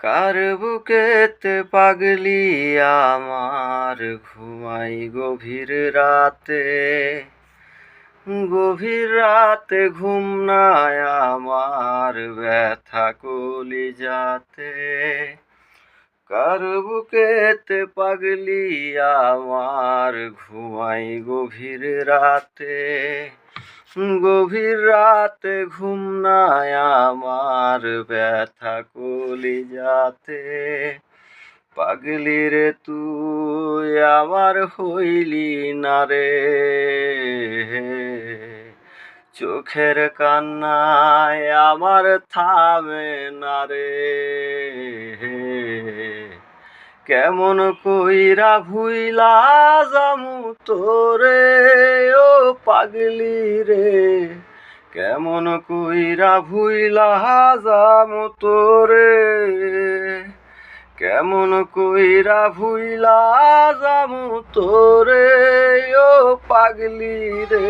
কার বুকেতে পাগলি আমার ঘুমাই গভীর রাতে, গভীর রাতে ঘুম নাই আমার ব্যথা কলিজাতে। কার বুকেতে পাগলি আমার ঘুমাই গভীর রাতে, গভীর রাতে ঘুম নাই আমার ব্যথা কলিজাতে। পাগলি রে তুই আমার হইলি না রে, চোখের কান্নায় আমার থামে না রে। কেমন কইরা ভুইলা যামু তোরে ও পাগলি রে, কেমন কইরা ভুইলা যামু তোরে, কেমন কইরা ভুইলা যামু তোরে ও পাগলি রে।